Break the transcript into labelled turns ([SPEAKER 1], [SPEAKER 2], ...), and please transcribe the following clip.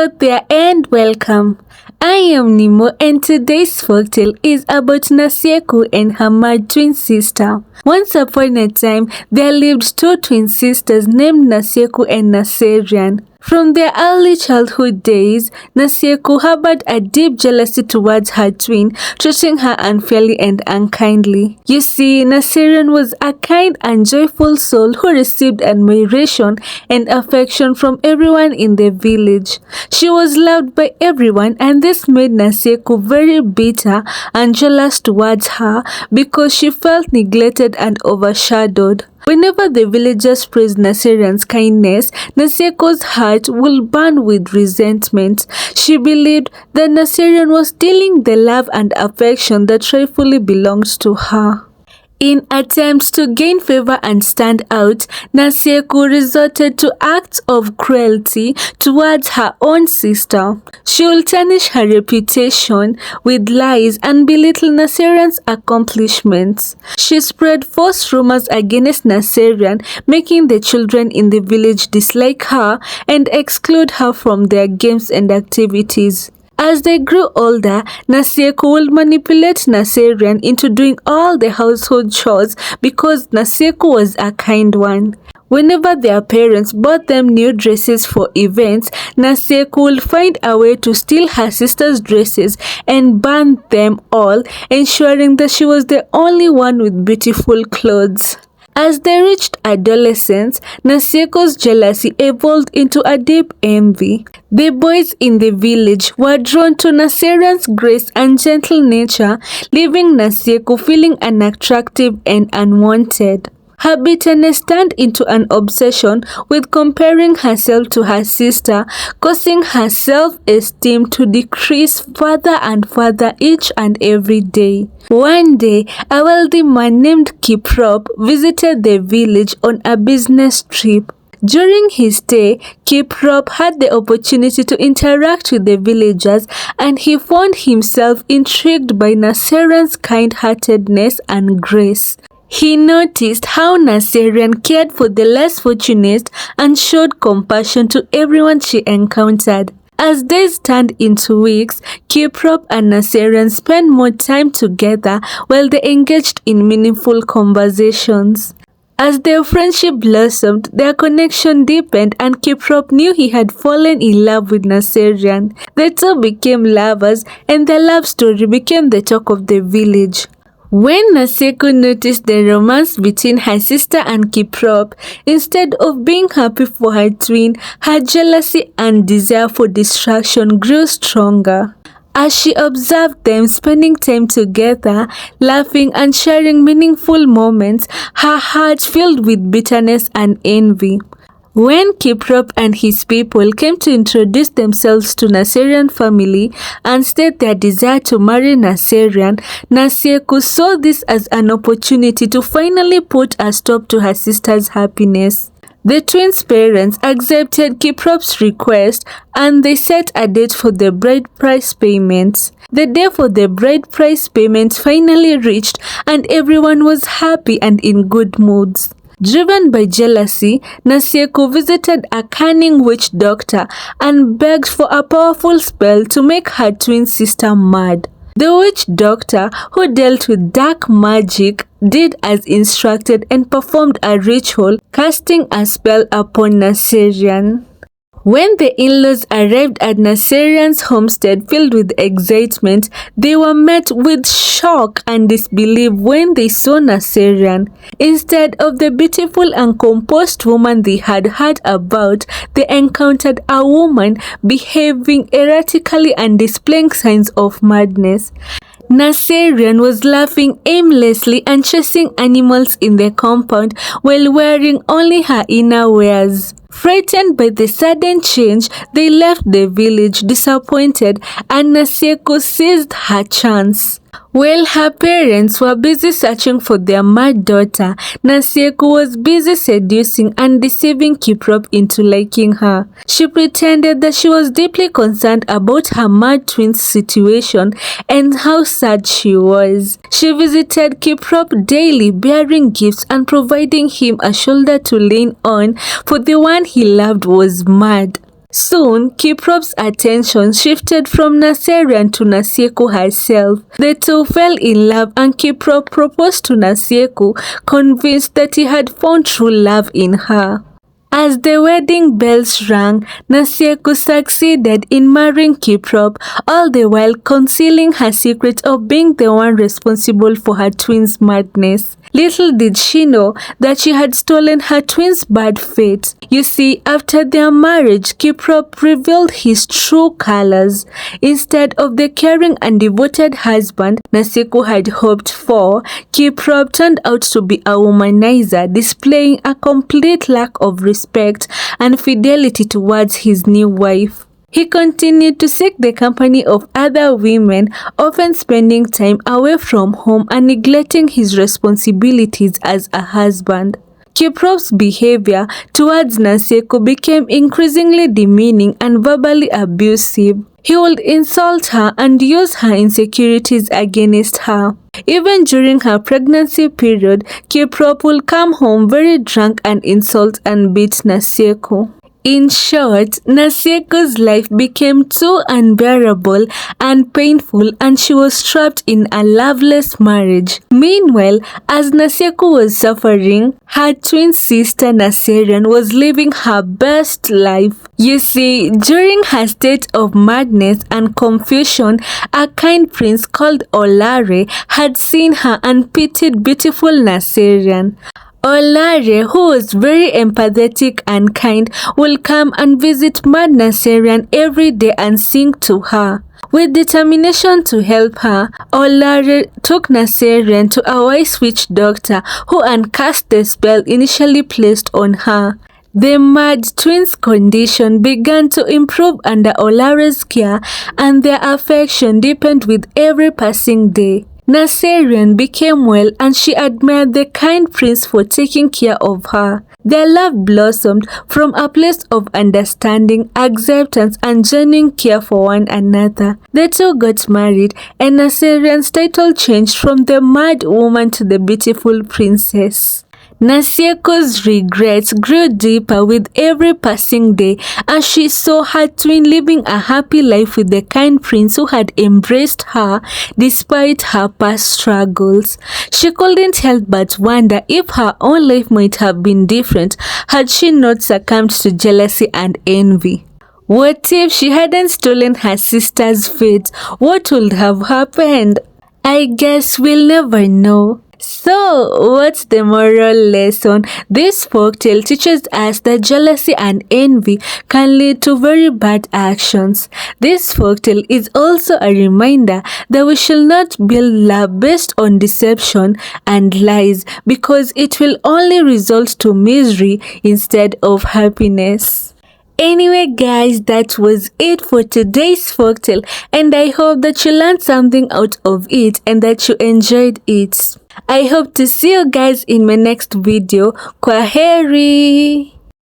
[SPEAKER 1] Hello there and welcome. I am Nimo and today's folktale is about Naserian and her mad twin sister. Once upon a time, there lived two twin sisters named Naserian and Naserian. From their early childhood days, Naserian harbored a deep jealousy towards her twin, treating her unfairly and unkindly. You see, Naserian was a kind and joyful soul who received admiration and affection from everyone in the village. She was loved by everyone, and this made Naserian very bitter and jealous towards her because she felt neglected and overshadowed. Whenever the villagers praised Naserian's kindness, Naserian's heart would burn with resentment. She believed that Naserian was stealing the love and affection that rightfully belonged to her. In attempts to gain favor and stand out, Naserian resorted to acts of cruelty towards her own sister. She would tarnish her reputation with lies and belittle Naserian's accomplishments. She spread false rumors against Naserian, making the children in the village dislike her and exclude her from their games and activities. As they grew older, Naserian would manipulate Naserian into doing all the household chores because Naserian was a kind one. Whenever their parents bought them new dresses for events, Naserian would find a way to steal her sister's dresses and burn them all, ensuring that she was the only one with beautiful clothes. As they reached adolescence, Naserian's jealousy evolved into a deep envy. The boys in the village were drawn to Naserian's grace and gentle nature, leaving Naserian feeling unattractive and unwanted. Her bitterness turned into an obsession with comparing herself to her sister, causing her self-esteem to decrease further and further each and every day. One day, a wealthy man named Kiprop visited the village on a business trip. During his stay, Kiprop had the opportunity to interact with the villagers, and he found himself intrigued by Naserian's kind-heartedness and grace. He noticed how Naserian cared for the less fortunate and showed compassion to everyone she encountered. As days turned into weeks, Kiprop and Naserian spent more time together while they engaged in meaningful conversations. As their friendship blossomed, their connection deepened and Kiprop knew he had fallen in love with Naserian. The two became lovers and their love story became the talk of the village. When Naserian noticed the romance between her sister and Kiprop, instead of being happy for her twin, her jealousy and desire for distraction grew stronger. As she observed them spending time together, laughing and sharing meaningful moments, her heart filled with bitterness and envy. When Kiprop and his people came to introduce themselves to Naserian family and state their desire to marry Naserian, Naserian saw this as an opportunity to finally put a stop to her sister's happiness. The twins' parents accepted Kiprop's request and they set a date for the bride price payments. The day for the bride price payments finally reached and everyone was happy and in good moods. Driven by jealousy, Naserian visited a cunning witch doctor and begged for a powerful spell to make her twin sister mad. The witch doctor, who dealt with dark magic, did as instructed and performed a ritual, casting a spell upon Naserian. When the in-laws arrived at Naserian's homestead filled with excitement, they were met with shock and disbelief when they saw Naserian. Instead of the beautiful and composed woman they had heard about, they encountered a woman behaving erratically and displaying signs of madness. Naserian was laughing aimlessly and chasing animals in the compound while wearing only her inner wears. Frightened by the sudden change, they left the village disappointed and Naserian seized her chance. While her parents were busy searching for their mad daughter, Naserian was busy seducing and deceiving Kiprop into liking her. She pretended that she was deeply concerned about her mad twin's situation and how sad she was. She visited Kiprop daily, bearing gifts and providing him a shoulder to lean on, for the one he loved was mad. Soon, Kiprop's attention shifted from Naserian to Nasieku herself. The two fell in love and Kiprop proposed to Nasieku, convinced that he had found true love in her. As the wedding bells rang, Nasieku succeeded in marrying Kiprop, all the while concealing her secret of being the one responsible for her twins' madness. Little did she know that she had stolen her twins' bad fate. You see, after their marriage, Kiprop revealed his true colors. Instead of the caring and devoted husband Nasieku had hoped for, Kiprop turned out to be a womanizer, displaying a complete lack of respect and fidelity towards his new wife. He continued to seek the company of other women, often spending time away from home and neglecting his responsibilities as a husband. Kiprop's behavior towards Nasieku became increasingly demeaning and verbally abusive. He would insult her and use her insecurities against her. Even during her pregnancy period, Kiprop would come home very drunk and insult and beat Nasieku. In short, Nasieku's life became too unbearable and painful, and she was trapped in a loveless marriage. Meanwhile, as Nasieku was suffering, her twin sister Naserian was living her best life. You see, during her state of madness and confusion, a kind prince called Olare had seen her and pitied beautiful Naserian. Olare, who was very empathetic and kind, will come and visit Mad Naserian every day and sing to her. With determination to help her, Olare took Naserian to a wise witch doctor who uncast the spell initially placed on her. The mad twins' condition began to improve under Olare's care, and their affection deepened with every passing day. Naserian became well, and she admired the kind prince for taking care of her. Their love blossomed from a place of understanding, acceptance, and genuine care for one another. The two got married, and Naserian's title changed from the mad woman to the beautiful princess. Nasieku's regrets grew deeper with every passing day as she saw her twin living a happy life with the kind prince who had embraced her despite her past struggles. She couldn't help but wonder if her own life might have been different had she not succumbed to jealousy and envy. What if she hadn't stolen her sister's fate? What would have happened? I guess we'll never know. So, what's the moral lesson? This folktale teaches us that jealousy and envy can lead to very bad actions. This folktale is also a reminder that we shall not build love based on deception and lies, because it will only result to misery instead of happiness. Anyway guys, that was it for today's folktale, and I hope that you learned something out of it and that you enjoyed it. I hope to see you guys in my next video. Kwaheri!